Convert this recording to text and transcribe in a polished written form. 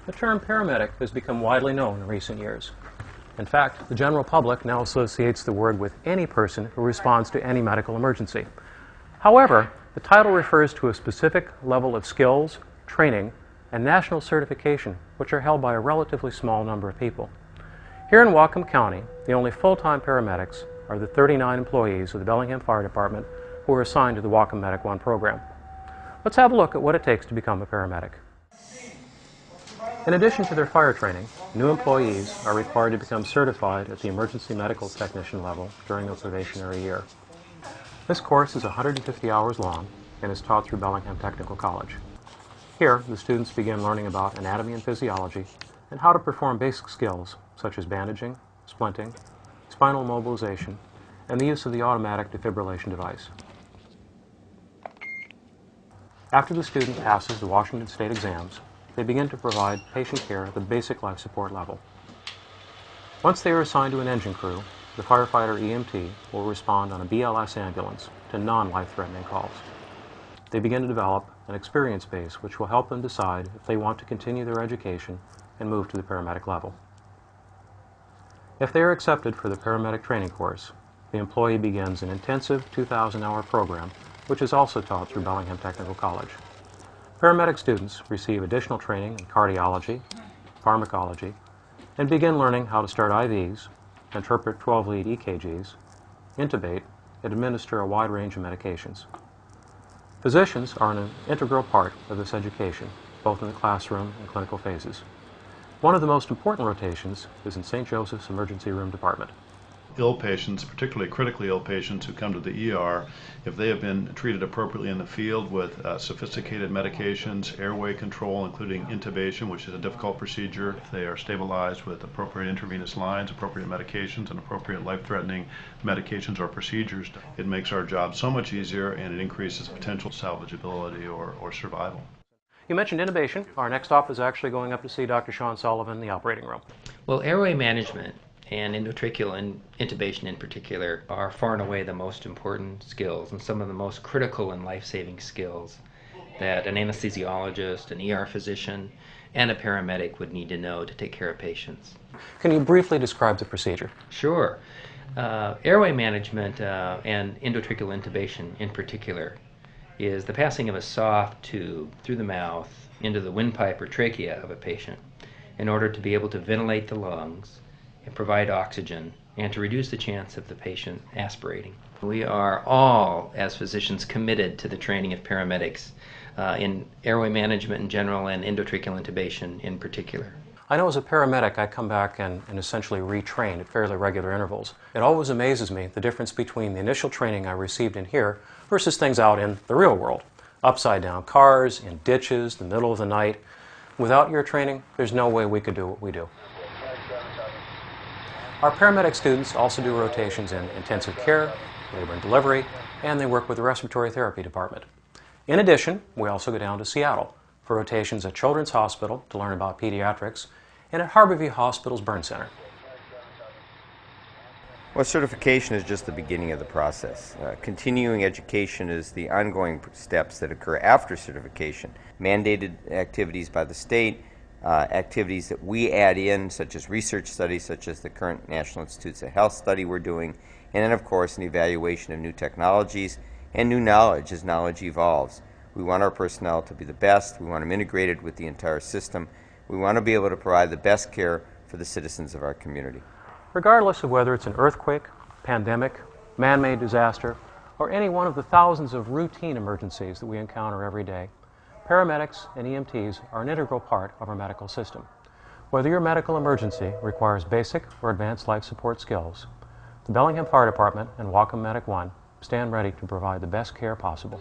The term paramedic has become widely known in recent years. In fact, the general public now associates the word with any person who responds to any medical emergency. However, the title refers to a specific level of skills, training, and national certification which are held by a relatively small number of people. Here in Whatcom County, the only full-time paramedics are the 39 employees of the Bellingham Fire Department who are assigned to the Whatcom Medic 1 program. Let's have a look at what it takes to become a paramedic. In addition to their fire training, new employees are required to become certified at the emergency medical technician level during their probationary year. This course is 150 hours long and is taught through Bellingham Technical College. Here, the students begin learning about anatomy and physiology and how to perform basic skills such as bandaging, splinting, spinal mobilization, and the use of the automatic defibrillation device. After the student passes the Washington State exams, they begin to provide patient care at the basic life support level. Once they are assigned to an engine crew, the firefighter EMT will respond on a BLS ambulance to non-life-threatening calls. They begin to develop an experience base which will help them decide if they want to continue their education and move to the paramedic level. If they are accepted for the paramedic training course, the employee begins an intensive 2,000-hour program which is also taught through Bellingham Technical College. Paramedic students receive additional training in cardiology, pharmacology, and begin learning how to start IVs, interpret 12-lead EKGs, intubate, and administer a wide range of medications. Physicians are an integral part of this education, both in the classroom and clinical phases. One of the most important rotations is in St. Joseph's Emergency Room Department. Ill patients, particularly critically ill patients who come to the ER, if they have been treated appropriately in the field with sophisticated medications, airway control, including intubation, which is a difficult procedure, if they are stabilized with appropriate intravenous lines, appropriate medications, and appropriate life-threatening medications or procedures, it makes our job so much easier and it increases potential salvageability or survival. You mentioned intubation. Our next stop is actually going up to see Dr. Sean Sullivan in the operating room. Well, airway management and endotracheal intubation in particular are far and away the most important skills and some of the most critical and life-saving skills that an anesthesiologist, an ER physician, and a paramedic would need to know to take care of patients. Can you briefly describe the procedure? Sure. Airway management and endotracheal intubation in particular is the passing of a soft tube through the mouth into the windpipe or trachea of a patient in order to be able to ventilate the lungs and provide oxygen and to reduce the chance of the patient aspirating. We are all, as physicians, committed to the training of paramedics in airway management in general and endotracheal intubation in particular. I know as a paramedic I come back and essentially retrain at fairly regular intervals. It always amazes me the difference between the initial training I received in here versus things out in the real world. Upside down cars, in ditches, the middle of the night. Without your training, there's no way we could do what we do. Our paramedic students also do rotations in intensive care, labor and delivery, and they work with the respiratory therapy department. In addition, we also go down to Seattle for rotations at Children's Hospital to learn about pediatrics and at Harborview Hospital's Burn Center. Well, certification is just the beginning of the process. Continuing education is the ongoing steps that occur after certification. Mandated activities by the state, activities that we add in, such as research studies, such as the current National Institutes of Health study we're doing, and then of course an evaluation of new technologies and new knowledge as knowledge evolves. We want our personnel to be the best, we want them integrated with the entire system, we want to be able to provide the best care for the citizens of our community. Regardless of whether it's an earthquake, pandemic, man-made disaster, or any one of the thousands of routine emergencies that we encounter every day, paramedics and EMTs are an integral part of our medical system. Whether your medical emergency requires basic or advanced life support skills, the Bellingham Fire Department and Whatcom Medic 1 stand ready to provide the best care possible.